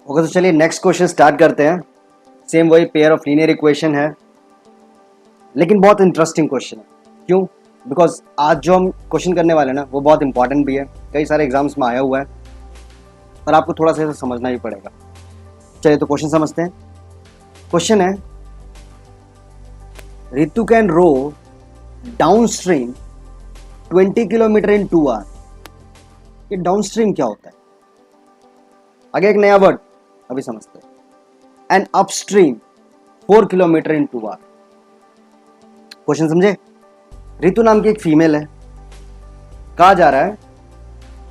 Okay, तो चलिए next question start करते हैं। सेम वही पेयर ऑफ लीनियर इक्वेशन है, लेकिन बहुत इंटरेस्टिंग क्वेश्चन है। क्यों? बिकॉज आज जो हम क्वेश्चन करने वाले हैं ना, वो बहुत इंपॉर्टेंट भी है, कई सारे एग्जाम्स में आया हुआ है और आपको थोड़ा सा इसे समझना ही पड़ेगा। चलिए तो क्वेश्चन समझते हैं। क्वेश्चन है, Ritu can row downstream 20 kilometre in 2 hour. ये डाउन स्ट्रीम क्या होता है? आगे एक नया वर्ड अभी समझते हैं। And upstream 4 kilometre in 2 hour. Question समझे? रितु नाम की एक फीमेल है, कहा जा रहा है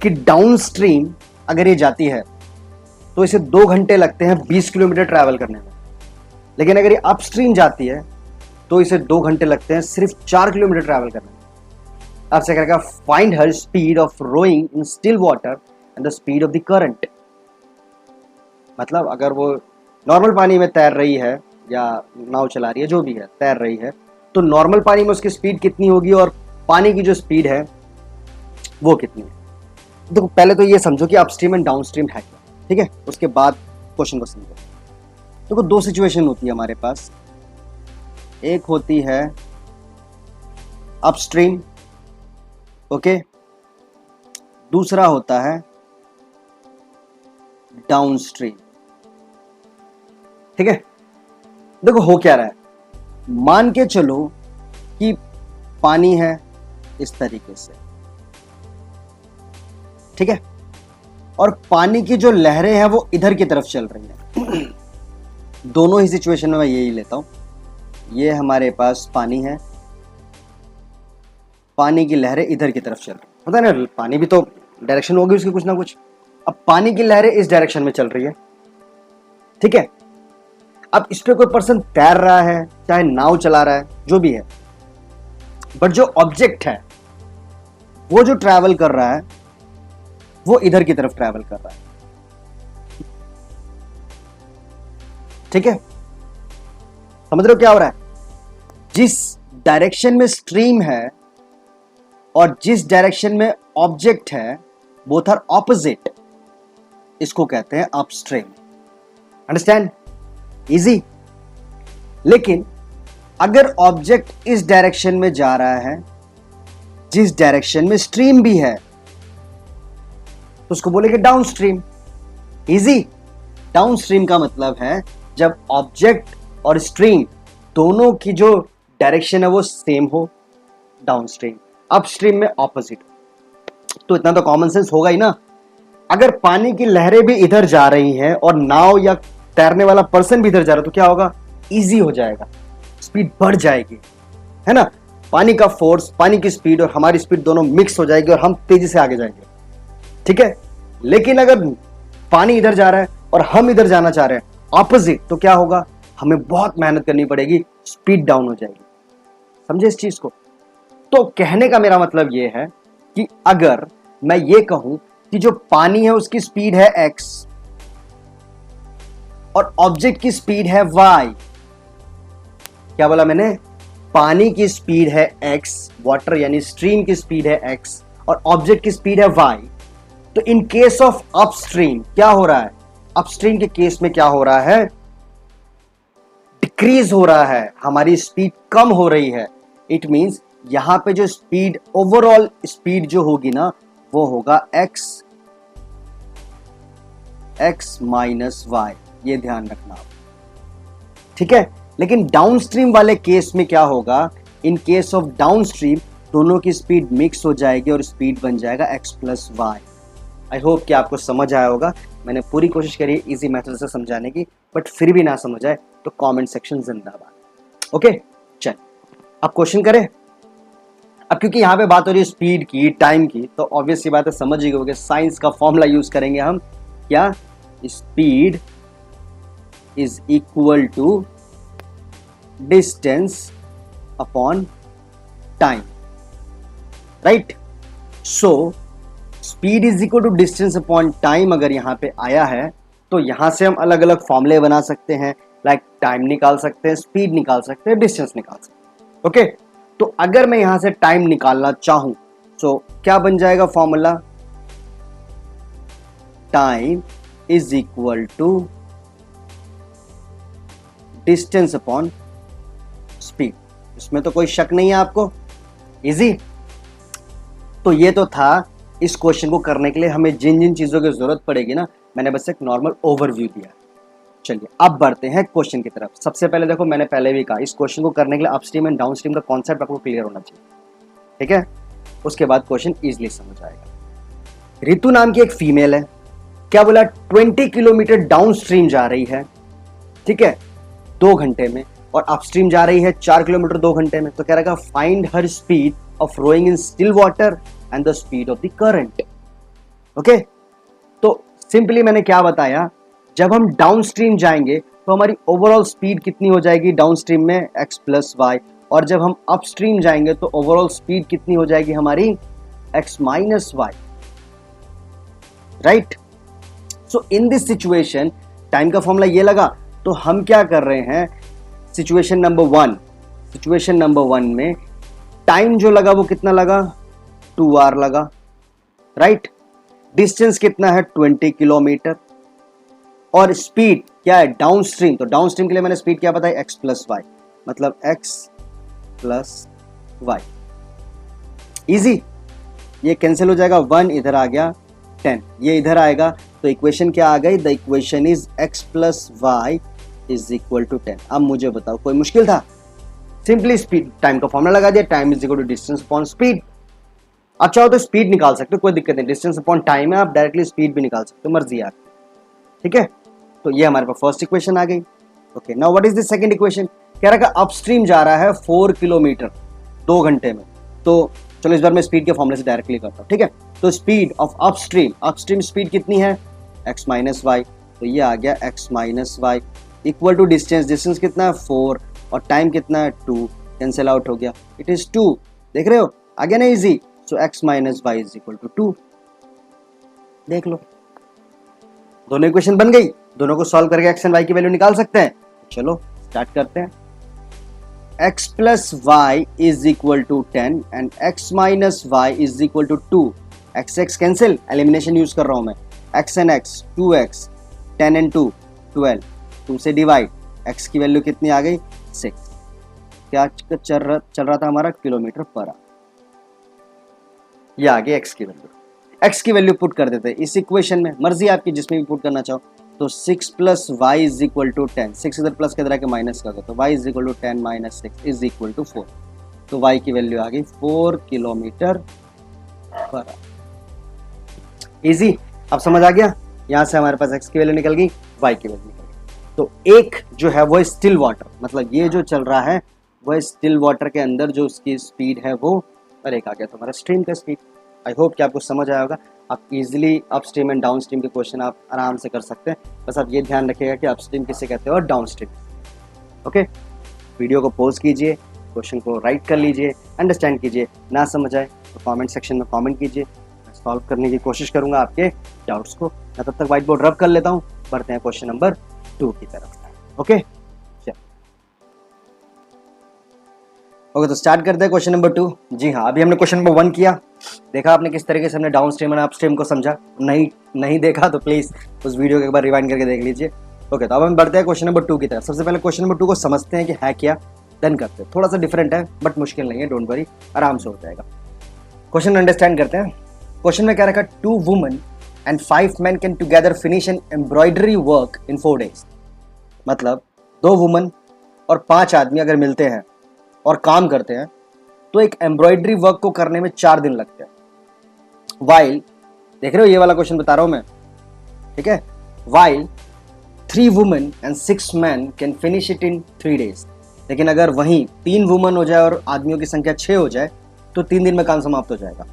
कि डाउन स्ट्रीम अगर ये जाती है तो इसे 2 घंटे लगते हैं 20 किलोमीटर ट्रैवल करने में, लेकिन अगर ये अपस्ट्रीम जाती है तो इसे 2 घंटे लगते हैं सिर्फ 4 किलोमीटर ट्रैवल करने में। आपसे कहेगा find her speed of rowing in still water and the speed of the current. मतलब अगर वो नॉर्मल पानी में तैर रही है या नाव चला रही है, जो भी है, तैर रही है, तो नॉर्मल पानी में उसकी स्पीड कितनी होगी और पानी की जो स्पीड है वो कितनी है। देखो पहले तो ये समझो कि अपस्ट्रीम एंड डाउनस्ट्रीम है क्या, ठीक है? उसके बाद क्वेश्चन को समझो। देखो दो सिचुएशन होती है हमारे पास। एक होती है अपस्ट्रीम, ओके, दूसरा होता है डाउनस्ट्रीम, ठीक है? देखो हो क्या रहा है, मान के चलो कि पानी है इस तरीके से, ठीक है, और पानी की जो लहरें हैं वो इधर की तरफ चल रही हैं। दोनों ही सिचुएशन में मैं यही लेता हूं। ये हमारे पास पानी है, पानी की लहरें इधर की तरफ चल रही है, पता है ना, पानी भी तो डायरेक्शन होगी उसकी कुछ ना कुछ। अब पानी की लहरें इस डायरेक्शन में चल रही है, ठीक है? अब इस पे कोई पर्सन तैर रहा है, चाहे नाव चला रहा है, जो भी है, बट जो ऑब्जेक्ट है वो जो ट्रैवल कर रहा है वो इधर की तरफ ट्रैवल कर रहा है, ठीक है? समझ रहे हो क्या हो रहा है? जिस डायरेक्शन में स्ट्रीम है और जिस डायरेक्शन में ऑब्जेक्ट है, बोथ आर ऑपोजिट, इसको कहते हैं अपस्ट्रीम। अंडरस्टैंड? इजी। लेकिन अगर ऑब्जेक्ट इस डायरेक्शन में जा रहा है जिस डायरेक्शन में स्ट्रीम भी है, तो उसको बोलेंगे डाउनस्ट्रीम। इजी। डाउनस्ट्रीम का मतलब है जब ऑब्जेक्ट और स्ट्रीम दोनों की जो डायरेक्शन है वो सेम हो, डाउनस्ट्रीम। अपस्ट्रीम में ऑपोजिट। तो इतना तो कॉमन सेंस होगा ही ना। अगर पानी की लहरें भी इधर जा रही हैं और नाव या तैरने वाला पर्सन भी इधर जा रहा है, तो क्या होगा? इजी हो जाएगा, स्पीड बढ़ जाएगी, है ना? पानी का फोर्स, पानी की स्पीड और हमारी स्पीड दोनों मिक्स हो जाएगी और हम तेजी से आगे जाएंगे, ठीक है? लेकिन अगर पानी इधर जा रहा है और हम इधर जाना चाह रहे हैं ऑपोजिट, तो क्या होगा? हमें बहुत मेहनत करनी पड़ेगी, स्पीड डाउन हो जाएगी। समझे इस चीज को? तो कहने का मेरा मतलब यह है कि अगर मैं ये कहूं कि जो पानी है उसकी स्पीड है x और ऑब्जेक्ट की स्पीड है y। क्या बोला मैंने? पानी की स्पीड है x, वाटर यानी स्ट्रीम की स्पीड है x और ऑब्जेक्ट की स्पीड है y। तो इन केस ऑफ अपस्ट्रीम क्या हो रहा है? अपस्ट्रीम के केस में क्या हो रहा है? डिक्रीज हो रहा है, हमारी स्पीड कम हो रही है। इट मींस यहां पे जो स्पीड, ओवरऑल स्पीड जो होगी ना, वो होगा x माइनस y। ये ध्यान रखना, ठीक है? लेकिन डाउनस्ट्रीम वाले केस में क्या होगा? इन केस ऑफ डाउनस्ट्रीम दोनों की स्पीड मिक्स हो जाएगी और स्पीड बन जाएगा x plus Y. I hope कि आपको समझ आया होगा। मैंने पूरी कोशिश करी है इजी मेथड से समझाने की, बट फिर भी ना समझ आए तो कमेंट सेक्शन जिंदाबाद। ओके, चल अब क्वेश्चन करें। अब क्योंकि यहाँ पे बात हो रही है स्पीड की, टाइम की, तो ऑब्वियस सी बात है, समझ ही गए, साइंस का फॉर्मूला यूज करेंगे हम। क्या? Speed is equal to distance upon time, right? So speed is equal to distance upon time अगर यहां पे आया है तो यहां से हम अलग अलग फॉर्मूले बना सकते हैं, लाइक टाइम निकाल सकते हैं, स्पीड निकाल सकते हैं, डिस्टेंस निकाल सकते हैं। ओके, तो अगर मैं यहां से टाइम निकालना चाहूं तो क्या बन जाएगा formula? Time is equal to distance upon speed. इसमें तो कोई शक नहीं है आपको, इजी। तो ये तो था इस क्वेश्चन को करने के लिए हमें जिन जिन चीजों की जरूरत पड़ेगी ना, मैंने बस एक नॉर्मल ओवरव्यू दिया। चलिए अब बढ़ते हैं क्वेश्चन की तरफ। सबसे पहले देखो, मैंने पहले भी कहा इस क्वेश्चन को करने के लिए अपस्ट्रीम एंड डाउनस्ट्रीम का कॉन्सेप्ट आपको क्लियर होना चाहिए, ठीक है। उसके बाद क्वेश्चन इजीली समझ आएगा। रितु नाम की एक फीमेल है, क्या बोला, 20 किलोमीटर डाउनस्ट्रीम जा रही है, ठीक है, 2 घंटे में, और अपस्ट्रीम जा रही है 4 किलोमीटर 2 घंटे में। तो कह रहा है find her speed of rowing in still water and the speed of the current. Okay, तो सिंपली मैंने क्या बताया, जब हम डाउनस्ट्रीम जाएंगे तो हमारी ओवरऑल स्पीड कितनी हो जाएगी डाउनस्ट्रीम में, x प्लस वाई, और जब हम अपस्ट्रीम जाएंगे तो ओवरऑल स्पीड कितनी हो जाएगी हमारी, x minus Y, right. So in this situation time का फॉर्मूला ये लगा, तो हम क्या कर रहे हैं, सिचुएशन नंबर वन में टाइम जो लगा वो कितना लगा, 2 आवर लगा, राइट। डिस्टेंस कितना है, 20 किलोमीटर, और स्पीड क्या है, डाउनस्ट्रीम। तो डाउनस्ट्रीम के लिए मैंने स्पीड क्या बताई, x प्लस वाई, मतलब x प्लस वाई। इजी, ये कैंसिल हो जाएगा, 1 इधर आ गया, 10 ये इधर आएगा, तो इक्वेशन क्या आ गई, the equation is x plus Y is equal to 10। अब मुझे बताओ कोई मुश्किल था, सिंपली स्पीड टाइम का फॉर्मूला लगा दिया, time is equal to distance upon speed. आप चाहो तो स्पीड निकाल सकते हो, कोई दिक्कत नहीं, डिस्टेंस अपॉन टाइम है, आप डायरेक्टली स्पीड भी निकाल सकते हो, मर्जी है आपकी, ठीक है। तो ये हमारे पास फर्स्ट इक्वेशन आ गई। Okay, now what is the second equation, कह रहा है अपस्ट्रीम जा रहा है 4 किलोमीटर 2 घंटे में। तो चलो इस बार मैं स्पीड के फॉर्मूले से डायरेक्टली करता हूं, ठीक है। तो स्पीड ऑफ अपस्ट्रीम स्पीड कितनी है, x माइनस वाई, तो ये आ गया x minus Y equal to distance कितना है 4, और टाइम कितना है 2, कैंसिल आउट हो गया, इट इज 2, देख रहे हो आ गया ना easy. So x minus Y is equal to 2, देख लो दोनों इक्वेशन बन गई, दोनों को सॉल्व करके x एंड y की वैल्यू निकाल सकते हैं। चलो स्टार्ट करते हैं। x plus Y is equal to 10 and x minus Y is equal to 2, x cancel, elimination use कर रहा हूं मैं, x and x 2x, 10 and 2 12, 2 से डिवाइड, x की वैल्यू कितनी आ गई 6, क्या चल रहा था हमारा, किलोमीटर पर आवर। ये आ गई x की वैल्यू, x की वैल्यू पुट कर देते हैं इस इक्वेशन में, मर्जी आपकी जिसमें भी पुट करना चाहो। तो 6 plus Y is equal to 10, 6 इधर प्लस के इधर आके माइनस कर दो, तो y is equal to 10 minus 6 is equal to 4, तो y की वैल्यू आ गई 4 किलोमीटर पर आवर। इजी, अब समझ आ गया, यहां से हमारे पास x की वैल्यू निकल गई, y की वैल्यू निकल गई। तो एक जो है वो स्टिल वाटर, मतलब ये जो चल रहा है वो स्टिल वाटर के अंदर जो उसकी स्पीड है वो, और एक आ गया तुम्हारा स्ट्रीम का स्पीड। आई होप कि आपको समझ आया होगा। आप इजीली अपस्ट्रीम एंड डाउनस्ट्रीम के क्वेश्चन आप आराम से कर सकते हैं, बस आप ये ध्यान रखिएगा कि अपस्ट्रीम किसे कहते हैं और डाउनस्ट्रीम। ओके, वीडियो को पॉज कीजिए, क्वेश्चन को राइट कर लीजिए, अंडरस्टैंड कीजिए, ना समझ आए तो कमेंट सेक्शन में कमेंट कीजिए, मैं सॉल्व करने की कोशिश करूंगा आपके डाउट्स को। मैं तब तक व्हाइट बोर्ड रब कर लेता हूँ, बढ़ते हैं क्वेश्चन नंबर 2 की तरफ। ओके तो स्टार्ट करते हैं क्वेश्चन नंबर 2। जी हाँ, अभी हमने क्वेश्चन नंबर 1 किया, देखा आपने किस तरीके से हमने डाउन स्ट्रीम और अपस्ट्रीम को समझा, नहीं देखा तो प्लीज उस वीडियो को एक बार रिवाइंड करके देख लीजिए। ओके, तो अब हम बढ़ते हैं क्वेश्चन नंबर 2 की तरफ। सबसे पहले क्वेश्चन नंबर 2 को समझते हैं कि है क्या, देन करते हैं। थोड़ा सा डिफरेंट है बट मुश्किल नहीं है, डोंट वरी, आराम से हो जाएगा। क्वेश्चन अंडरस्टैंड करते हैं। क्वेश्चन में क्या रखा, 2 women and 5 men can together finish an embroidery work in 4 days। मतलब 2 वुमन और 5 आदमी अगर मिलते हैं और काम करते हैं तो एक एम्ब्रॉयडरी वर्क को करने में 4 दिन लगते हैं। वाइल, देख रहे हो ये वाला क्वेश्चन बता रहा हूं मैं, ठीक है। While 3 women and 6 men can finish it in 3 days। लेकिन अगर वहीं 3 वुमन हो जाए और आदमियों की संख्या 6 हो जाए तो 3 दिन में काम समाप्त हो जाएगा।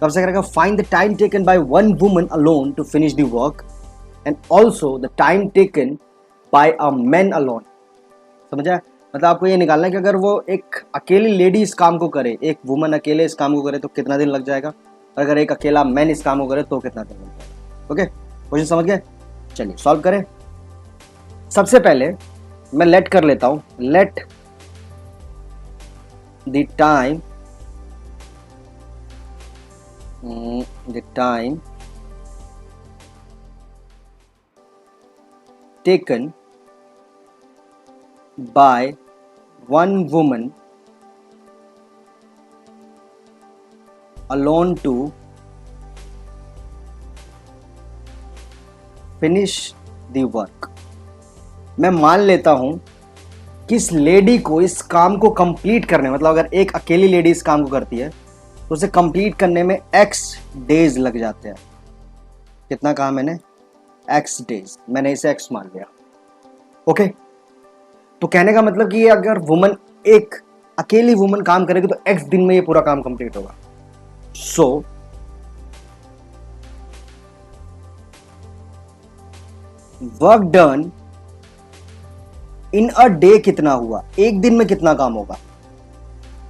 कब से करेगा, find the time taken by 1 woman alone to finish the work and also the time taken by a man alone. समझा, मतलब आपको ये निकालना है कि अगर वो एक अकेली लेडी इस काम को करे, एक वुमन अकेले इस काम को करे तो कितना दिन लग जाएगा, और अगर एक अकेला मैन इस काम को करे तो कितना दिन लग जाएगा। ओके, क्वेश्चन समझ गए, चलिए सॉल्व करें। सबसे पहले मैं लेट कर लेता हूं, let the time taken by one woman alone to finish the work। मैं मान लेता हूं कि इस लेडी को इस काम को कंप्लीट करने, मतलब अगर एक अकेली लेडी इस काम को करती है तो उसे कंप्लीट करने में x डेज लग जाते हैं। कितना कहा मैंने? x days. मैंने इसे x मान लिया। ओके, तो कहने का मतलब कि अगर वुमन, एक अकेली वुमन काम करेगी तो x दिन में ये पूरा काम कंप्लीट होगा। So work done in a day कितना हुआ? एक दिन में कितना काम होगा?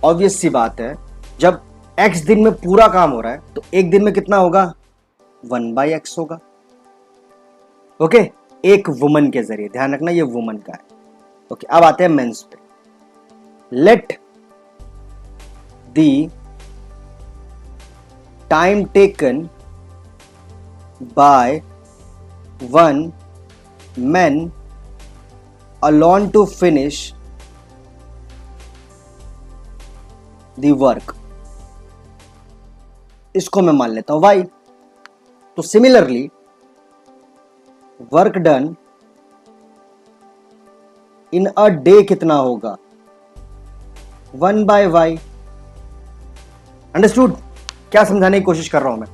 ऑब्वियस सी बात है, जब x दिन में पूरा काम हो रहा है तो एक दिन में कितना होगा? 1/x होगा। ओके, एक वुमन के जरिए, ध्यान रखना ये वुमन का है। ओके, अब आते हैं मेंस पे। Let the time taken by one man alone to finish the work, इसको मैं मान लेता हूं वाई। तो similarly work done in a day कितना होगा? 1/y। अंडरस्टूड? क्या समझाने की कोशिश कर रहा हूं मैं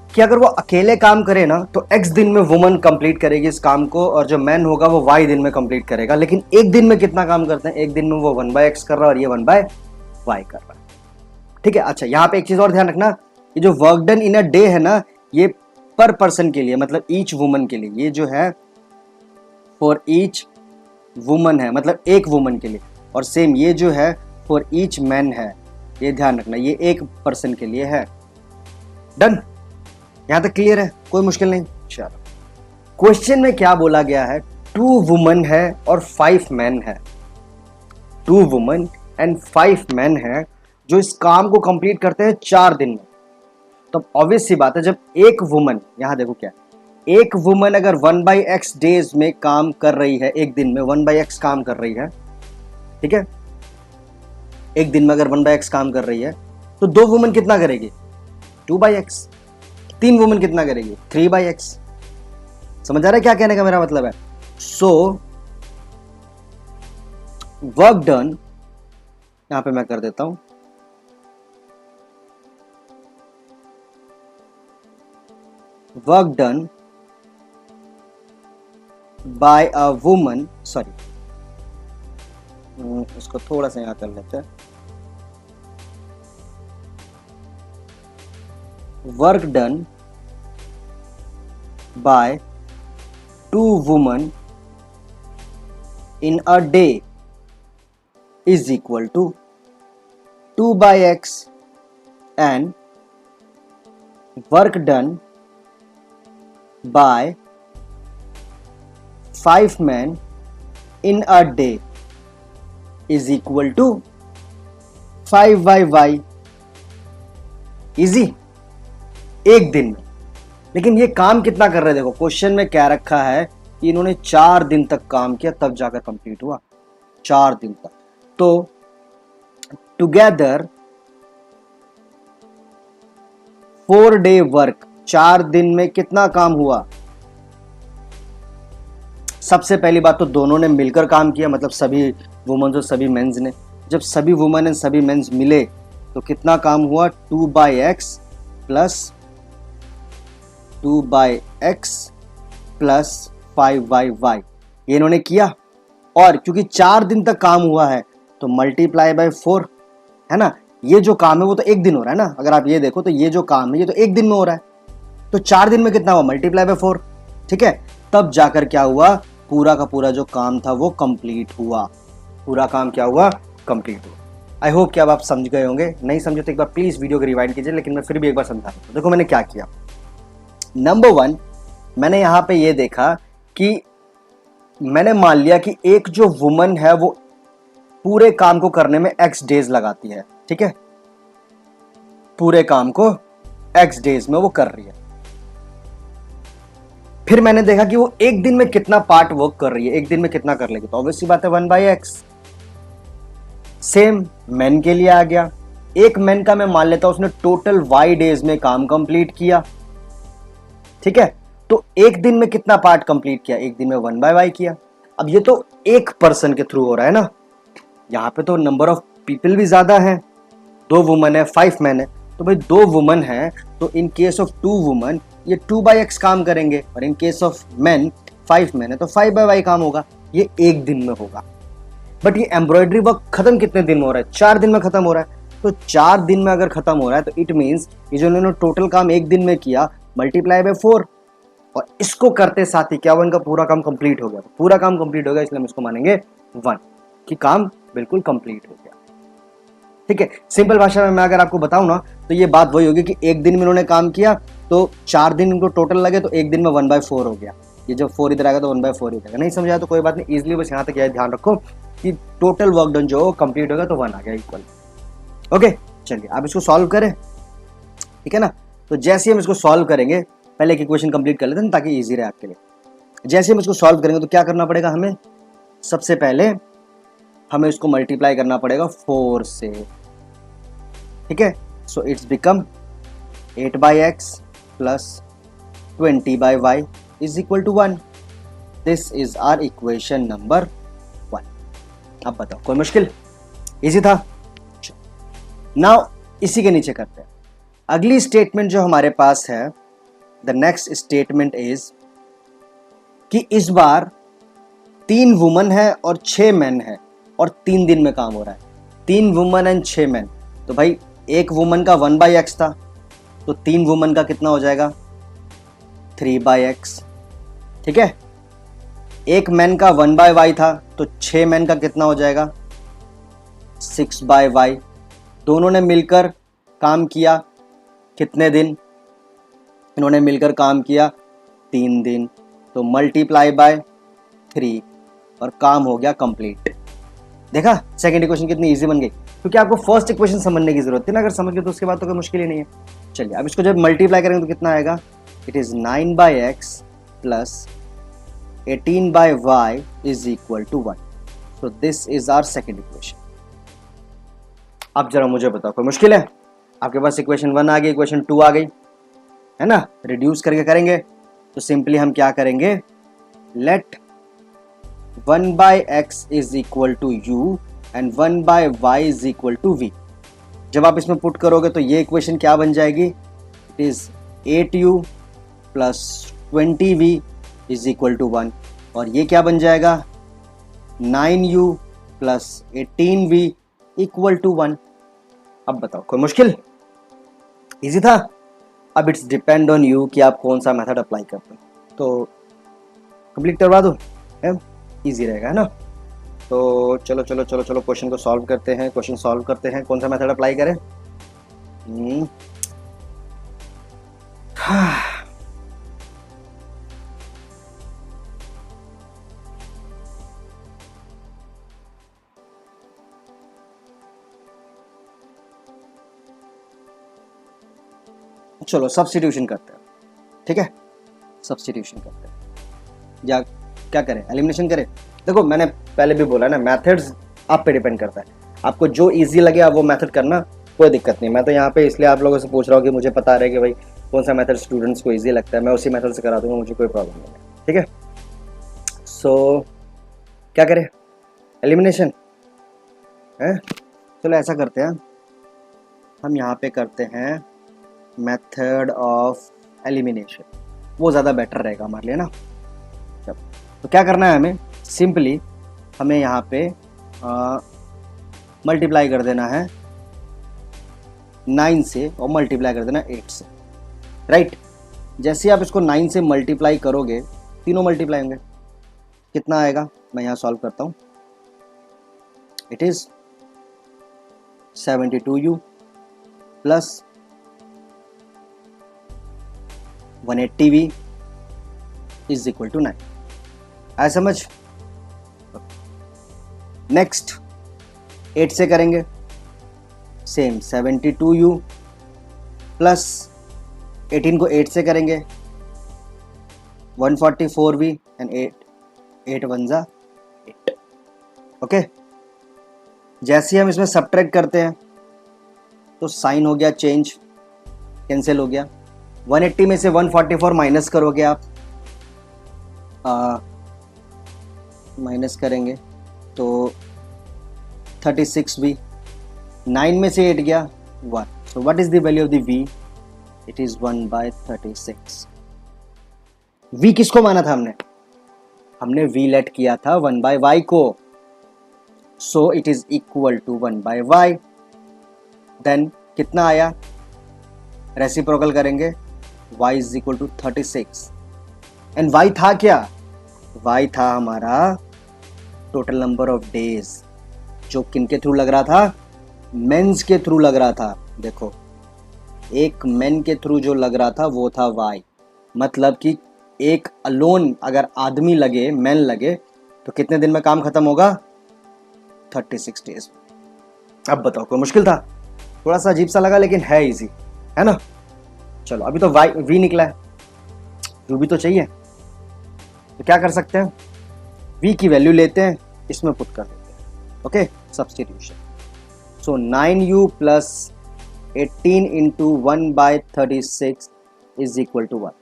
कि अगर वो अकेले काम करे ना तो x दिन में वुमन कंप्लीट करेगी इस काम को, और जो मैन होगा वो y दिन में कंप्लीट करेगा। लेकिन एक दिन में कितना काम करते हैं? एक दिन में वो 1/x कर रहा है और ये 1/y कर रहा है। ठीक है। अच्छा, यहां पे एक चीज और ध्यान रखना, ये जो work done in a day है ना, ये पर पर्सन के लिए, मतलब ईच वुमन के लिए, ये जो है फॉर ईच वुमन है, मतलब एक वुमन के लिए। और सेम ये जो है फॉर ईच मैन है, ये ध्यान रखना, ये एक पर्सन के लिए है। डन? यहां तक क्लियर है? कोई मुश्किल नहीं? चलो, क्वेश्चन में क्या बोला गया है? 2 वुमन है और 5 मैन है। 2 वुमन एंड 5 मैन है जो इस काम को कंप्लीट करते हैं 4 दिन में। तो ऑब्वियस सी बात है, जब एक वुमन, यहां देखो क्या, एक वुमन अगर 1/x डेज में काम कर रही है, एक दिन में 1/x काम कर रही है, ठीक है, एक दिन में अगर 1/x काम कर रही है तो 2 वुमन कितना करेगी? 2/x। 3 वुमन कितना करेगी? 3/x। समझ आ रहा है क्या कहने का मेरा मतलब है? सो वर्क डन, यहां पे मैं कर देता हूं, work done by a woman, sorry इसको थोड़ा सा यहां कर लेते हैं। Work done by 2 women in a day is equal to 2/x, and work done by 5 men in a day is equal to 5/y। Easy, एक दिन में। लेकिन ये काम कितना कर रहे हैं? देखो क्वेश्चन में क्या रखा है कि इन्होंने 4 दिन तक काम किया तब जाकर कंप्लीट हुआ। 4 दिन तक। तो टुगेदर 4 डे वर्क, 4 दिन में कितना काम हुआ? सबसे पहली बात तो दोनों ने मिलकर काम किया, मतलब सभी वुमेन्स और सभी मेंस ने। जब सभी वुमेन एंड सभी मेंस मिले तो कितना काम हुआ? 2/x plus 2/x plus 5/y, ये इन्होंने किया। और क्योंकि 4 दिन तक काम हुआ है तो मल्टीप्लाई बाय 4, है ना। ये जो काम है वो तो एक दिन हो रहा है ना, अगर आप ये देखो तो ये जो काम है ये तो एक दिन में हो रहा है, तो 4 दिन में कितना हुआ? मल्टीप्लाई बाय 4, ठीक है। तब जाकर क्या हुआ? पूरा का पूरा जो काम था वो कंप्लीट हुआ। पूरा काम क्या हुआ? कंप्लीट हुआ। आई होप कि अब आप समझ गए होंगे। नहीं समझे तो एक बार प्लीज वीडियो को रिवाइंड कीजिए, लेकिन मैं फिर भी एक बार समझा दूं। देखो मैंने क्या किया। नंबर 1, मैंने यहां पे ये देखा कि मैंने मान लिया कि एक जो वुमन है वो पूरे काम को करने में x डेज लगाती है, ठीक है। पूरे काम को x डेज में वो कर रही है। फिर मैंने देखा कि वो एक दिन में कितना पार्ट वर्क कर रही है, एक दिन में कितना कर लेगी, तो ऑब्वियसली बात है 1/x। सेम मैन के लिए आ गया, एक मैन का मैं मान लेता हूं उसने टोटल y डेज में काम कंप्लीट किया, ठीक है, तो एक दिन में कितना पार्ट कंप्लीट किया, एक दिन में 1/y किया। अब ये तो एक पर्सन के थ्रू हो रहा है ना, यहां पे तो नंबर ऑफ पीपल भी ज्यादा है, 2 वुमन है 5 मैन है, तो भाई 2 वुमन है तो इन केस ऑफ 2 वुमन ये 2/x काम करेंगे, और in case of man 5 man है तो 5/y काम होगा। ये एक दिन में होगा। बट ये एम्ब्रॉयडरी वर्क खत्म कितने दिन में हो रहा है, 4 दिन में खत्म हो रहा है। तो 4 दिन में अगर खत्म हो रहा है तो इट मीन्स ये जो उन्होंने टोटल काम एक दिन में किया मल्टीप्लाई बाय 4, और इसको करते साथ ही क्या हुआ, इनका पूरा काम कंप्लीट हो गया। तो पूरा काम कंप्लीट हो गया इसलिए हम इसको मानेंगे 1 कि काम बिल्कुल कंप्लीट हो गया। ठीक है, सिंपल भाषा में मैं अगर आपको बताऊं ना तो ये बात वही होगी कि एक दिन में इन्होंने काम किया तो 4 दिन इनको टोटल लगे तो एक दिन में 1/4 हो गया। ये जब 4 इधर आएगा तो 1/4 ही जाएगा। नहीं समझाया तो कोई बात नहीं, इजिली बस यहाँ तक यह ध्यान रखो कि टोटल वर्क डन जो कंप्लीट होगा तो 1 आ गया इक्वल। ओके, चलिए आप इसको सॉल्व करें, ठीक है ना। तो जैसे हम इसको सॉल्व करेंगे, पहले एक इक्वेशन कंप्लीट कर लेते हैं ताकि इजी रहे आपके लिए। जैसे हम इसको सॉल्व करेंगे तो क्या करना पड़ेगा हमें, सबसे पहले हमें इसको मल्टीप्लाई करना पड़ेगा 4 से, ठीक है। So it's become 8/x plus 20/y is equal to 1। This is our equation number 1। अब बताओ कोई मुश्किल, इजी था। नाउ इसी के नीचे करते हैं अगली स्टेटमेंट जो हमारे पास है। द नेक्स्ट स्टेटमेंट इज कि इस बार 3 वुमन है और 6 मैन है और 3 दिन में काम हो रहा है। 3 वुमन एंड 6 मैन, तो भाई एक वुमन का 1/x था तो 3 वुमन का कितना हो जाएगा 3/x, ठीक है। एक मैन का 1/y था तो 6 मैन का कितना हो जाएगा 6/y। दोनों ने मिलकर काम किया कितने दिन, इन्होंने मिलकर काम किया 3 दिन, तो मल्टीप्लाई बाय 3 और काम हो गया कंप्लीट। देखा सेकंड इक्वेशन कितनी इजी बन गई, क्योंकि आपको फर्स्ट इक्वेशन समझने की जरूरत थी ना, अगर समझ गए तो उसके बाद तो कोई मुश्किल ही नहीं है। चलिए अब इसको जब मल्टीप्लाई करेंगे तो कितना आएगा, it is 9/x plus 18/y is equal to 1। So this is our second equation. अब जरा मुझे बताओ कोई मुश्किल है, आपके पास इक्वेशन 1 आ गई, इक्वेशन 2 आ गई है ना, रिड्यूस करके करेंगे तो सिंपली हम क्या करेंगे, let 1/x is equal to u and 1/y is equal to v। जब आप इसमें पुट करोगे तो ये इक्वेशन क्या बन जाएगी, it is 8u plus 20v is equal to 1, और ये क्या बन जाएगा 9u plus 18v equal to 1। अब बताओ कोई मुश्किल, इजी था। अब इट्स डिपेंड ऑन यू कि आप कौन सा मेथड अप्लाई करते हो, तो कंप्लीट करवा दो, इजी रहेगा है ना। तो चलो चलो चलो चलो क्वेश्चन को सॉल्व करते हैं, क्वेश्चन सॉल्व करते हैं। कौन सा मेथड अप्लाई करें, चलो सब्स्टिट्यूशन करते हैं, ठीक है, सब्स्टिट्यूशन करते हैं या क्या करें, एलिमिनेशन करें। देखो मैंने पहले भी बोला ना, मेथड्स आप पे डिपेंड करता है, आपको जो इजी लगे आप वो मेथड करना, कोई दिक्कत नहीं। मैं तो यहाँ पे इसलिए आप लोगों से पूछ रहा हूँ कि मुझे पता रहे कि भाई कौन सा मेथड स्टूडेंट्स को इजी लगता है, मैं उसी मेथड से करा दूंगा, मुझे कोई प्रॉब्लम नहीं है, ठीक है। सो क्या करें, एलिमिनेशन है। चलो ऐसा करते हैं, हम यहाँ पे करते हैं मेथड ऑफ एलिमिनेशन, वो ज़्यादा बेटर रहेगा हमारे लिए ना। तो क्या करना है हमें, सिंपली हमें यहाँ पे मल्टीप्लाई कर देना है 9 से और मल्टीप्लाई कर देना 8 से, राइट। जैसे आप इसको 9 से मल्टीप्लाई करोगे, तीनों मल्टीप्लाई होंगे, कितना आएगा, मैं यहाँ सॉल्व करता हूँ। It is 72u plus 180v is equal to 9। आया समझ। नेक्स्ट 8 से करेंगे, सेम 72u प्लस 18 को 8 से करेंगे 144v and 8 1 जा 8। ओके, जैसे ही हम इसमें सब्ट्रैक्ट करते हैं तो साइन हो गया चेंज, कैंसिल हो गया। 180 में से 144 माइनस करोगे आप, माइनस करेंगे तो 36v। 9 में से 8 गया 1, so what is the value of the v? It is 1/36। v किसको माना था हमने v लेट किया था 1/y को, so it is equal to 1/y। Then कितना आया, रेसिप्रोकल करेंगे, y is equal to 36 and y था क्या? y था हमारा टोटल नंबर ऑफ डेज, जो किनके थ्रू लग रहा था? मेंस के थ्रू लग रहा था। देखो, एक मेन के थ्रू जो लग रहा था वो था y, मतलब कि एक अलोन अगर आदमी लगे, मेन लगे, तो कितने दिन में काम खत्म होगा? 36 डेज। अब बताओ, कोई मुश्किल था? थोड़ा सा अजीब सा लगा लेकिन है इजी, है ना? चलो, अभी तो y v निकला है, u भी तो चाहिए, तो क्या कर सकते हैं? v की वैल्यू लेते हैं, इसमें पुट कर देते हैं। Okay, substitution. So 9u plus 18 into 1/36 is equal to 1।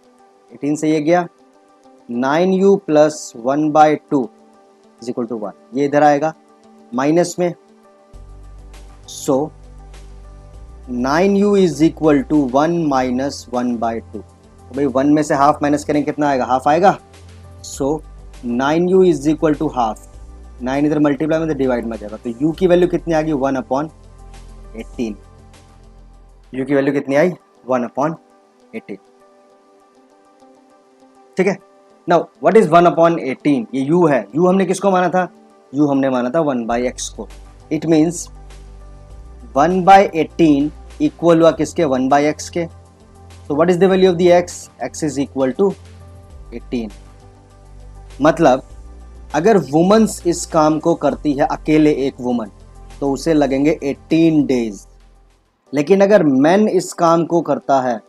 18 से ये गया, 9u plus 1/2 is equal to 1, ये इधर आएगा माइनस में। So 9u is equal to 1 minus 1/2। भाई 1 में से हाफ माइनस करेंगे, कितना आएगा? हाफ आएगा। So 9u is equal to half, 9 इधर मल्टीप्लाई में डिवाइड में जाएगा, तो u की वैल्यू कितनी आ गई? 1/18। u की वैल्यू कितनी आई? 1/18। ठीक है, नाउ व्हाट इज 1/18? ये u है, u हमने किसको माना था? u हमने माना था 1/x को। इट मीन्स 1/18 इक्वल हुआ किसके? 1/x के। तो what is the value of the x? x is equal to 18। मतलब अगर वुमन्स इस काम को करती है अकेले, एक वुमन, तो उसे लगेंगे 18 डेज, लेकिन अगर मैन इस काम को करता है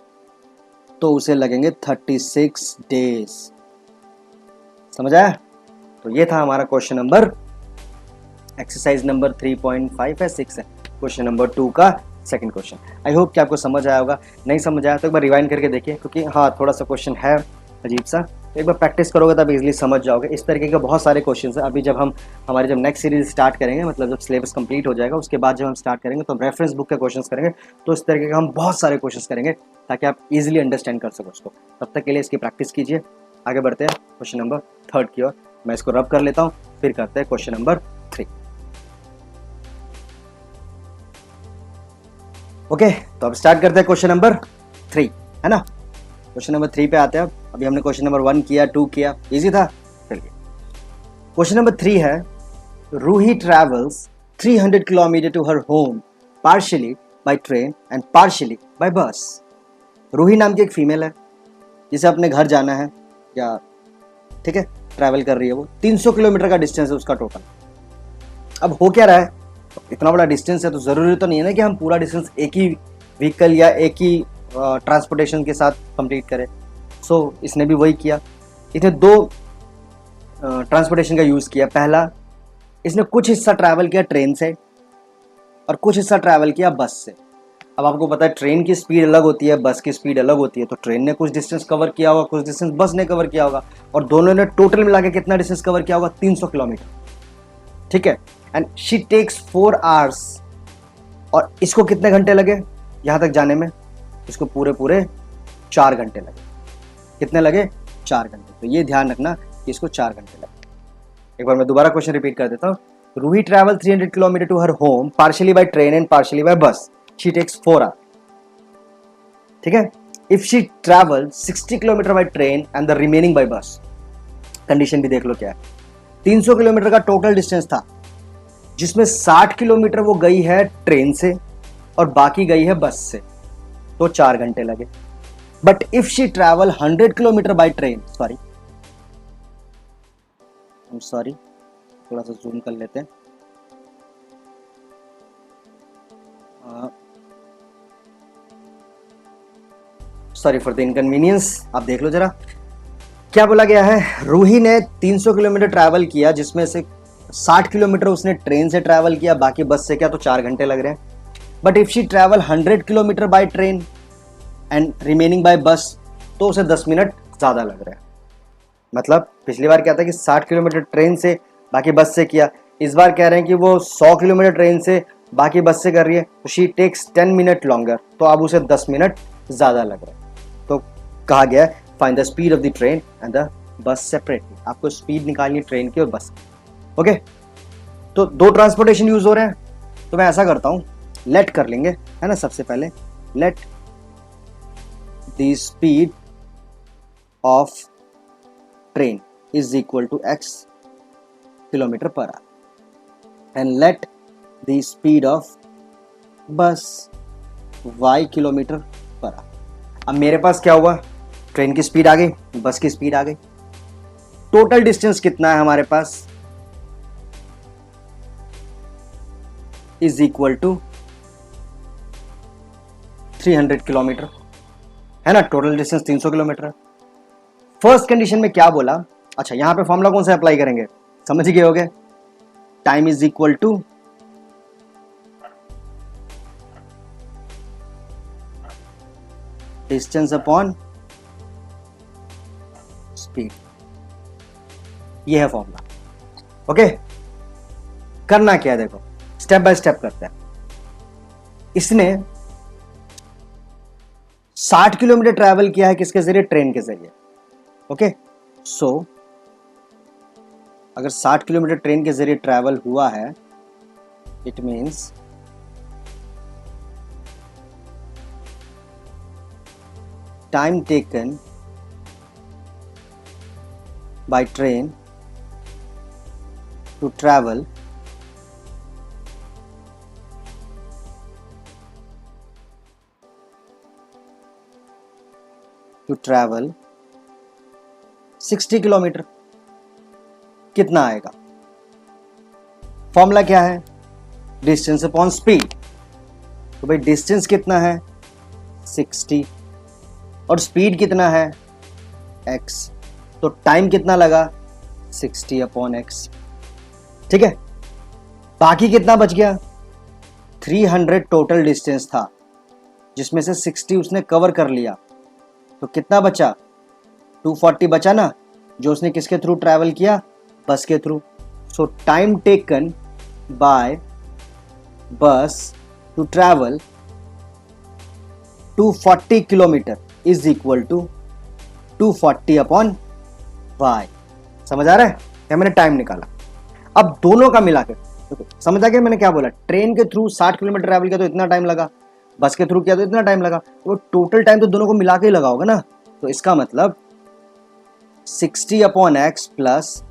तो उसे लगेंगे 36 डेज। समझ आया? तो ये था हमारा क्वेश्चन नंबर, एक्सरसाइज नंबर 3.5 है, 6 है, क्वेश्चन नंबर 2 का सेकंड क्वेश्चन। आई होप कि आपको समझ आया होगा। नहीं समझ आया तो एक बार रिवाइंड करके देखिए, क्योंकि हाँ थोड़ा सा क्वेश्चन है अजीब सा, तो एक बार प्रैक्टिस करोगे तब इजीली समझ जाओगे। इस तरीके के बहुत सारे क्वेश्चन हैं। अभी जब हमारी नेक्स्ट सीरीज स्टार्ट करेंगे, मतलब जब सिलेबस कंप्लीट हो जाएगा, उसके बाद जब हम स्टार्ट करेंगे तो हम रेफरेंस बुक के क्वेश्चन करेंगे, तो इस तरीके के हम बहुत सारे क्वेश्चन करेंगे ताकि आप इजीली अंडरस्टैंड कर सको उसको। तब तक के लिए इसकी प्रैक्टिस कीजिए। आगे बढ़ते हैं क्वेश्चन नंबर 3 की ओर। मैं इसको रब कर लेता हूँ, फिर करते हैं क्वेश्चन नंबर 3। ओके, तो अब स्टार्ट करते हैं क्वेश्चन नंबर 3, है ना? क्वेश्चन नंबर 3 पे आते हैं। अभी हमने क्वेश्चन नंबर 1 किया, 2 किया, इजी था। चलिए, क्वेश्चन नंबर 3 है, Ruhi travels 300 kilometre to her home partially by train and partially by bus. Ruhi नाम की एक फीमेल है जिसे अपने घर जाना है, या ठीक है ट्रैवल कर रही है, वो 300 किलोमीटर का डिस्टेंस है उसका टोटल। अब हो क्या रहा है, इतना बड़ा डिस्टेंस है तो ज़रूरी तो नहीं है ना कि हम पूरा डिस्टेंस एक ही व्हीकल या एक ही ट्रांसपोर्टेशन के साथ कंप्लीट करें। सो इसने भी वही किया। इसने 2 ट्रांसपोर्टेशन का यूज़ किया। पहला, इसने कुछ हिस्सा ट्रैवल किया ट्रेन से और कुछ हिस्सा ट्रैवल किया बस से। अब आपको पता है ट्रेन की स्पीड अलग होती है, बस की स्पीड अलग होती है, तो ट्रेन ने कुछ डिस्टेंस कवर किया होगा, कुछ डिस्टेंस बस ने कवर किया होगा, और दोनों ने टोटल मिला के कितना डिस्टेंस कवर किया होगा? 300 किलोमीटर। ठीक है, एंड शी टेक्स 4 आवर्स। और इसको कितने घंटे लगे यहाँ तक जाने में? इसको पूरे 4 घंटे लगे। कितने लगे? 4 घंटे। तो ये ध्यान रखना कि इसको 4 घंटे लगे। एक बार मैं दोबारा क्वेश्चन रिपीट कर देता हूँ। Ruhi travel 300 kilometre to her home partially by train and partially by bus. She takes 4 hours. ठीक है, if she travel 60 kilometre by train and the remaining by bus. Condition भी देख लो क्या है। 300 किलोमीटर का टोटल डिस्टेंस था, जिसमें 60 किलोमीटर वो गई है ट्रेन से और बाकी गई है बस से, तो 4 घंटे लगे। But if she travel 100 kilometre by train, sorry थोड़ा सा जूम कर लेते हैं। Sorry for the inconvenience. आप देख लो जरा क्या बोला गया है, रूही ने 300 किलोमीटर ट्रैवल किया, जिसमें से 60 किलोमीटर उसने ट्रेन से ट्रैवल किया, बाकी बस से किया, तो 4 घंटे लग रहे हैं. But if she travel 100 kilometre by train and remaining by bus, तो उसे 10 मिनट ज़्यादा लग रहे हैं. मतलब पिछली बार क्या था कि 60 किलोमीटर ट्रेन से बाकी बस से किया, इस बार कह रहे हैं कि वो 100 किलोमीटर ट्रेन से बाकी बस से कर रही है, तो शी टेक्स 10 मिनट लॉन्गर, तो अब उसे 10 मिनट ज़्यादा लग रहा है. तो कहा गया है find the speed of the train and the bus separately. आपको स्पीड निकालनी है ट्रेन की और बस की. ओके, तो दो ट्रांसपोर्टेशन यूज हो रहे हैं, तो मैं ऐसा करता हूँ, लेट कर लेंगे, है ना. सबसे पहले let the speed of train is equal to x kilometre per hour and let the speed of bus y kilometre per hour. अब मेरे पास क्या हुआ, ट्रेन की स्पीड आ गई, बस की स्पीड आ गई. टोटल डिस्टेंस कितना है हमारे पास, इज इक्वल टू 300 किलोमीटर, है ना. टोटल डिस्टेंस 300 किलोमीटर है. फर्स्ट कंडीशन में क्या बोला, अच्छा यहां पे फॉर्मूला कौन सा अप्लाई करेंगे, समझ गए होगे. Time is equal to distance upon speed, ये है फॉर्मूला. ओके, करना क्या है देखो, स्टेप बाय स्टेप करते हैं. इसने 60 किलोमीटर ट्रैवल किया है किसके जरिए, ट्रेन के जरिए. ओके, सो अगर 60 किलोमीटर ट्रेन के जरिए ट्रैवल हुआ है, it means time taken by train to travel to travel 60 kilometre. कितना आएगा, फॉर्मूला क्या है, डिस्टेंस अपॉन स्पीड. तो भाई डिस्टेंस कितना है 60 और स्पीड कितना है x, तो टाइम कितना लगा 60 अपॉन x. ठीक है, बाकी कितना बच गया, 300 टोटल डिस्टेंस था, जिसमें से 60 उसने कवर कर लिया, तो कितना बचा 240 बचा ना, जो उसने किसके थ्रू ट्रैवल किया, बस के through. So time taken by bus to travel 240 kilometre is equal to 240 upon y. समझ आ रहा है, क्या मैंने टाइम निकाला. अब दोनों का मिला के समझ आ गया मैंने क्या बोला, ट्रेन के थ्रू 60 किलोमीटर ट्रैवल किया तो इतना टाइम लगा, बस के थ्रू किया तो इतना टाइम लगा, वो टोटल टाइम तो दोनों को मिला के ही लगा होगा ना. तो इसका मतलब 60 upon x plus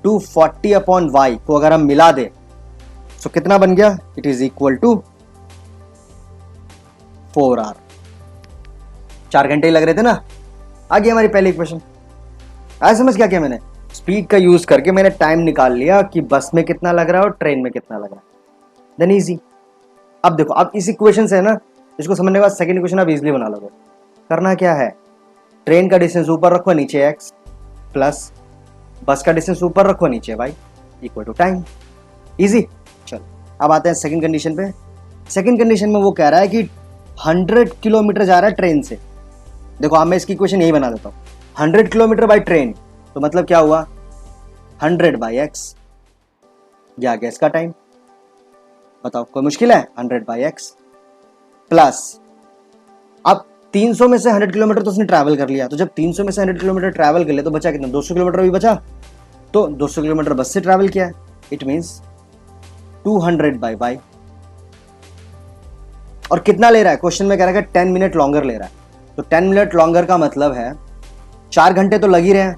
240 upon y को अगर हम मिला दे तो कितना बन गया, it is equal to 4 hour. 4 घंटे ही लग रहे थे ना. आ गई हमारी पहली इक्वेशन. आज समझ क्या किया मैंने, स्पीड का यूज करके मैंने टाइम निकाल लिया कि बस में कितना लग रहा है और ट्रेन में कितना लग रहा है. Then easy. अब देखो, अब इस इक्वेशन से है ना, इसको समझने के बाद सेकंड इक्वेशन आप इजीली बना लोगे. करना क्या है, ट्रेन का डिस्टेंस ऊपर रखो, नीचे x प्लस बस का डिस्टेंस ऊपर रखो, नीचे y equal to time. Easy. चलो अब आते हैं सेकंड कंडीशन पे. सेकंड कंडीशन में वो कह रहा है कि 100 किलोमीटर जा रहा है ट्रेन से. देखो अब मैं इसकी इक्वेशन यही बना देता हूँ, 100 किलोमीटर बाय ट्रेन, तो मतलब क्या हुआ 100 बाय x. क्या गया इसका टाइम, बताओ कोई मुश्किल है. 100 बाय x प्लस अब 300 में से 100 किलोमीटर तो उसने ट्रैवल कर लिया, तो जब 300 में से 100 किलोमीटर ट्रैवल कर लिया तो बचा कितना, 200 किलोमीटर भी बचा, तो 200 किलोमीटर बस से ट्रैवल किया है. It means 200 by y. और कितना ले रहा है, क्वेश्चन में कह रहा है 10 मिनट लॉन्गर ले रहा है, तो 10 मिनट लॉन्गर का मतलब है 4 घंटे तो लग ही रहे हैं,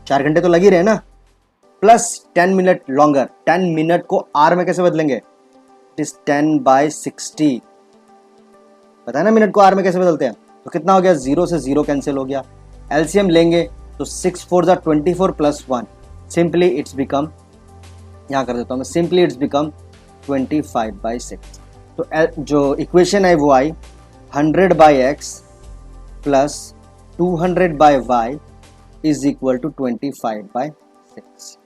4 घंटे तो लग ही रहे हैं ना, प्लस 10 मिनट लॉन्गर. 10 मिनट को आर में कैसे बदलेंगे, इट इज 10 बाय 60. पता है ना मिनट को आर में कैसे बदलते हैं, तो कितना हो गया, 0 से 0 कैंसिल हो गया. एलसीएम लेंगे तो 6 4 जा 24 प्लस 1, सिंपली इट्स बिकम, यहाँ कर देता हूँ मैं, सिंपली इट्स बिकम 25 बाई 6. तो जो इक्वेशन है वो आई 100 by x plus 200 by y is equal to 25/6।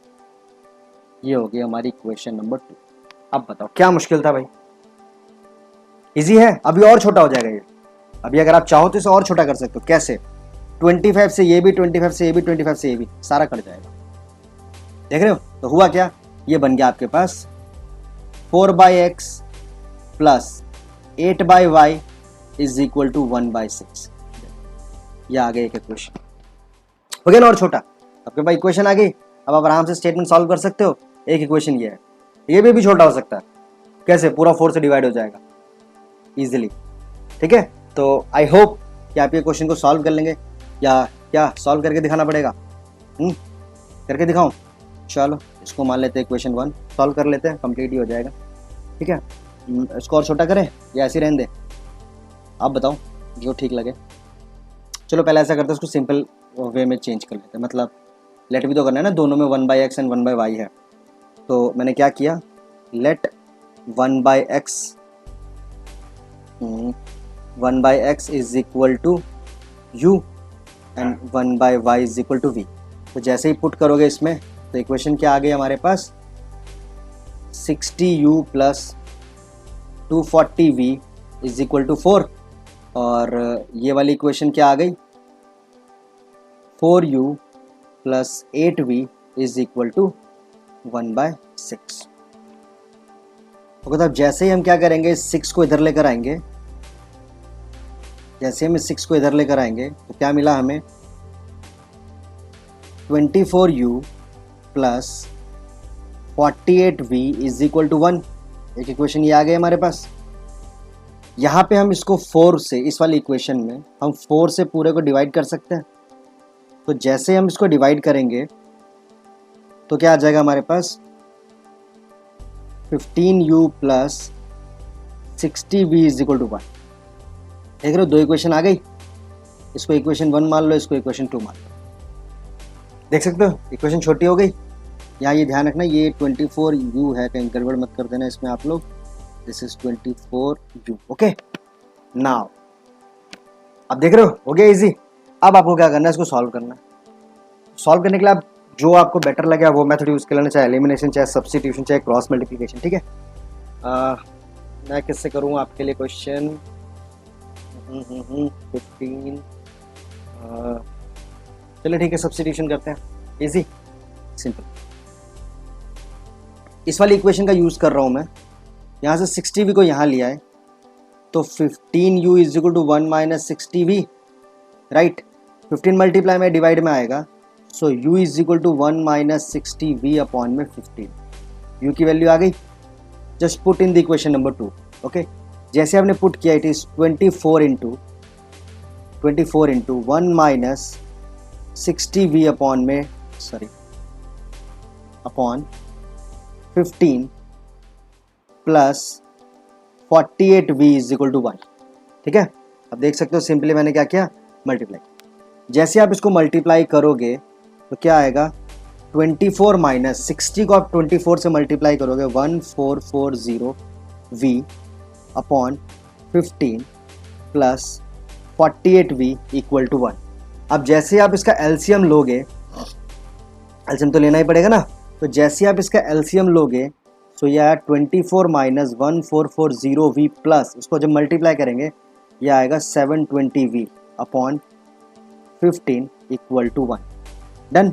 ये हो गई हमारी इक्वेशन नंबर 2। अब बताओ क्या मुश्किल था भाई? इजी है। अभी और छोटा हो जाएगा ये। अभी अगर आप चाहो तो इसे और छोटा कर सकते हो। कैसे? 25 से ये भी, 25 से ये भी, 25 से ये भी, सारा कट जाएगा। देख रहे हो? तो हुआ क्या, ये बन गया आपके पास 4/x plus 8/y is equal to 1/6। ये आ गया एक इक्वेशन। हो गया ना और छोटा? आपके पास इक्वेशन आ गई। अब आप आराम से स्टेटमेंट सॉल्व कर सकते हो। एक इक्वेशन ये है, ये भी छोटा हो सकता है। कैसे? पूरा 4 से डिवाइड हो जाएगा इजीली। ठीक है, तो आई होप कि आप ये क्वेश्चन को सॉल्व कर लेंगे। या क्या सॉल्व करके दिखाना पड़ेगा? करके दिखाऊं? चलो इसको मान लेते हैं इक्वेशन 1, सॉल्व कर लेते हैं, कंप्लीट ही हो जाएगा। ठीक है, इसको और छोटा करें या ऐसे रहने दें? आप बताओ जो ठीक लगे। चलो पहले ऐसा करते हैं, इसको सिंपल वे में चेंज कर लेते हैं। मतलब लेट भी तो करना है ना, दोनों में 1/x एंड 1/y है। तो मैंने क्या किया, let 1/x is equal to u and 1/y is equal to v। तो जैसे ही पुट करोगे इसमें तो इक्वेशन क्या आ गई हमारे पास, 60u plus 240v is equal to 4। और ये वाली इक्वेशन क्या आ गई, 4u plus 8v is equal to 1/6। तो जैसे ही हम क्या करेंगे, 6 को इधर लेकर आएंगे, जैसे हम 6 को इधर लेकर आएंगे तो क्या मिला हमें, 24u plus 48v is equal to 1। एक इक्वेशन ये आ गई हमारे पास। यहाँ पे हम इसको 4 से, इस वाली इक्वेशन में हम 4 से पूरे को डिवाइड कर सकते हैं। तो जैसे हम इसको डिवाइड करेंगे तो क्या आ जाएगा हमारे पास, 15u plus 60v is equal to 1। देख रहे हो, 2 इक्वेशन आ गई। इसको इक्वेशन 1 मान लो, इसको इक्वेशन 2 मान लो। देख सकते हो इक्वेशन छोटी हो गई। यहाँ ये ध्यान रखना, ये 24u है, कहीं गड़बड़ मत कर देना इसमें आप लोग। This is 24u। Okay, now अब देख रहे हो गया इजी। अब आपको क्या करना है, इसको सॉल्व करना है। सॉल्व करने के लिए आप जो आपको बेटर लगे वो मेथड यूज़ कर लेना, चाहे एलिमिनेशन, चाहे सब्स्टिट्यूशन, चाहे क्रॉस मल्टीप्लिकेशन। ठीक है, मैं किससे करूँ आपके लिए क्वेश्चन, 15। चलिए ठीक है, सब्स्टिट्यूशन करते हैं, इजी सिंपल। इस वाली इक्वेशन का यूज़ कर रहा हूँ मैं। यहाँ से 60v को यहाँ लिया है तो 15u is equal to 1 minus 60v, right. 15 multiply में डिवाइड में आएगा, so u is equal to 1 minus 60v upon में 15। u की वैल्यू आ गई। Just put in the equation number 2। Okay, जैसे हमने पुट किया, it is 24 into 1 minus 60v upon में, sorry, upon 15 plus 48v is equal to 1। ठीक है, अब देख सकते हो सिंपली मैंने क्या किया, मल्टीप्लाई। जैसे आप इसको मल्टीप्लाई करोगे तो क्या आएगा, 24 माइनस 60 को आप 24 से मल्टीप्लाई करोगे, 1440v upon 15 plus 48v equal to 1। अब जैसे आप इसका एलसीएम लोगे, एलसीएम तो लेना ही पड़ेगा ना, तो जैसे आप इसका एलसीएम लोगे तो यह 24 माइनस 1440v प्लस, इसको जब मल्टीप्लाई करेंगे यह आएगा 720v upon 15 equal to 1। Done.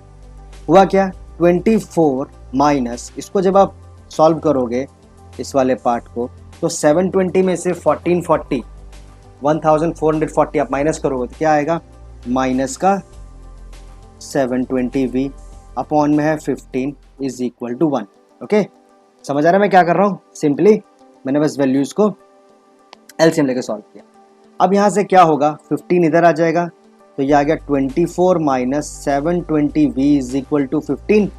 हुआ क्या, 24 माइनस, इसको जब आप सॉल्व करोगे इस वाले पार्ट को, तो 720 में से 1440 आप माइनस करोगे तो क्या आएगा, माइनस का 720v अपॉन में है 15 इज इक्वल टू 1। ओके, समझ आ रहा है मैं क्या कर रहा हूँ? सिंपली मैंने बस वैल्यूज को एलसीएम लेके सॉल्व किया। अब यहाँ से क्या होगा, 15 इधर आ जाएगा तो ये आ गया 24 minus 720v is equal to 15।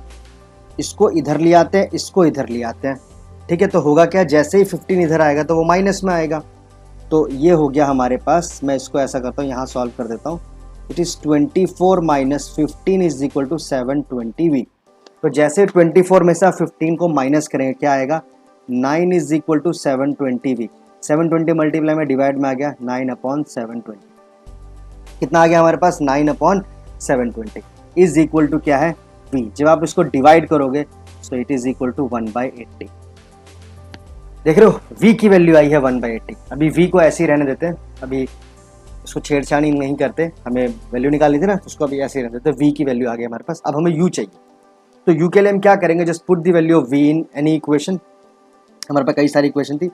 इसको इधर ले आते हैं, इसको इधर ले आते हैं। ठीक है, तो होगा क्या, जैसे ही 15 इधर आएगा तो वो माइनस में आएगा। तो ये हो गया हमारे पास। मैं इसको ऐसा करता हूँ, यहाँ सॉल्व कर देता हूँ। It is 24 minus 15 is equal to 720v। तो जैसे 24 में से आप 15 को माइनस करेंगे क्या आएगा, 9 is equal to 720v। 720 multiply में डिवाइड में आ गया 9 अपॉन 720। कितना आ गया हमारे पास, 9 अपॉन 720। इज इक्वल टू क्या है v। जब आप इसको डिवाइड करोगे so it is equal to 1/80। देख रहे हो v की वैल्यू आई है 1/80। अभी v को ऐसे ही रहने देते हैं, अभी इसको छेड़छाड़ी नहीं करते, हमें वैल्यू निकालनी थी ना, तो उसको अभी ऐसे ही रहने देते। v की वैल्यू आ गई हमारे पास। अब हमें u चाहिए, तो u के लिए हम क्या करेंगे, just put the value of v in any equation. हमारे पास कई सारी इक्वेशन थी,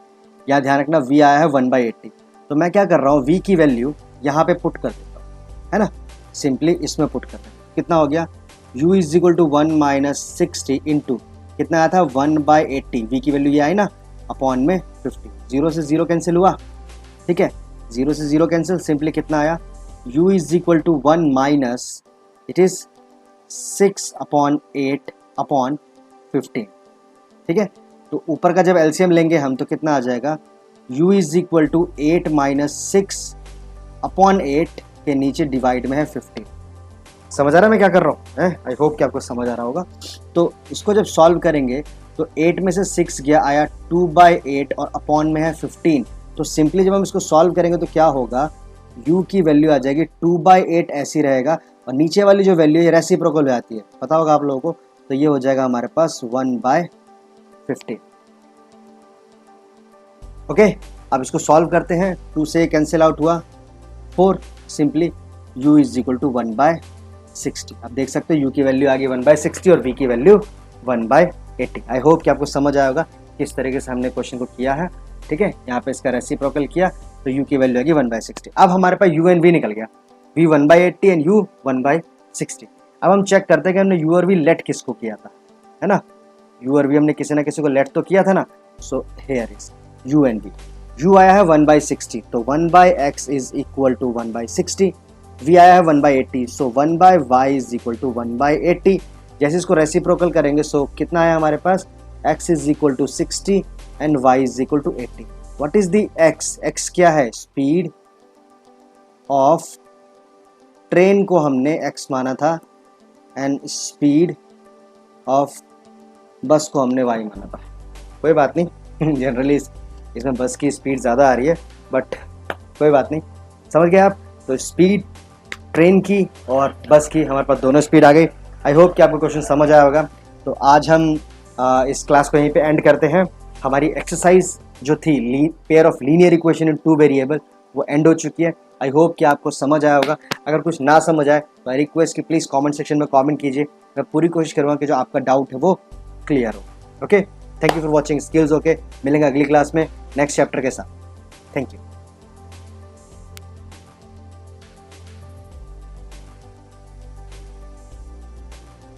यहाँ ध्यान रखना v आया है 1/80। तो मैं क्या कर रहा हूँ, v की वैल्यू यहाँ पे पुट कर देता हूँ, है ना, सिंपली इसमें पुट कर देता हूँ। कितना हो गया, u is equal to 1 - 60 into कितना आया था 1/80। v की वैल्यू ये आई ना, अपॉन में 50। 0 से 0 कैंसिल हुआ, ठीक है, 0 से 0 कैंसिल, सिंपली कितना आया, u is equal to 1 minus it is 6/8 upon 15, ठीक है। तो ऊपर का जब एलसीएम लेंगे हम तो कितना आ जाएगा, u is equal to 8 minus 6/8 के नीचे डिवाइड में है 15। समझ आ रहा है मैं क्या कर रहा हूँ, आई होप कि आपको समझ आ रहा होगा। तो इसको जब सॉल्व करेंगे तो 8 में से 6 गया, आया 2/8 और अपॉन में है 15। तो सिंपली जब हम इसको सॉल्व करेंगे तो क्या होगा, u की वैल्यू आ जाएगी 2/8 ऐसी रहेगा, और नीचे वाली जो वैल्यू है रेसिप्रोकल हो जाती है, पता होगा आप लोगों को, तो ये हो जाएगा हमारे पास 1/15। ओके, अब इसको सॉल्व करते हैं, 2 से कैंसिल आउट हुआ 4, simply u is equal to 1/60। अब देख सकते हो u की वैल्यू आ गई 1/60 और v की वैल्यू 1/80। आई होप कि आपको समझ आएगा किस तरीके से हमने क्वेश्चन को किया है, ठीक है। यहाँ पे इसका रेसिप्रोकल किया तो u की वैल्यू आ गई 1/60। अब हमारे पास u एंड v निकल गया, v 1/80 एंड u 1/60। अब हम चेक करते हैं कि हमने u और v लेट किसको किया था, है ना, u और v हमने किसी ना किसी को लेट तो किया था ना। So here is u and v। u आया है 1/60, तो 1/x is equal to 1/60। v आया है 1/80, सो 1/y इज इक्वल टू 1/80। जैसे इसको रेसिप्रोकल करेंगे सो कितना आया हमारे पास, x is equal to 60 and y is equal to 80। What is the x, x क्या है, स्पीड ऑफ ट्रेन को हमने x माना था, एंड स्पीड ऑफ बस को हमने y माना था। कोई बात नहीं, जनरली इसमें बस की स्पीड ज़्यादा आ रही है, बट कोई बात नहीं, समझ गए आप। तो स्पीड ट्रेन की और बस की, हमारे पास दोनों स्पीड आ गई। आई होप कि आपको क्वेश्चन समझ आया होगा। तो आज हम इस क्लास को यहीं पे एंड करते हैं। हमारी एक्सरसाइज जो थी pair of linear equation in 2 variable वो एंड हो चुकी है। आई होप कि आपको समझ आया होगा। अगर कुछ ना समझ आए तो आई रिक्वेस्ट कि प्लीज़ कमेंट सेक्शन में कमेंट कीजिए, मैं पूरी कोशिश करूँगा कि जो आपका डाउट है वो क्लियर हो। Okay, thank you for watching skills. Okay, मिलेंगे अगली क्लास में नेक्स्ट चैप्टर के साथ। Thank you.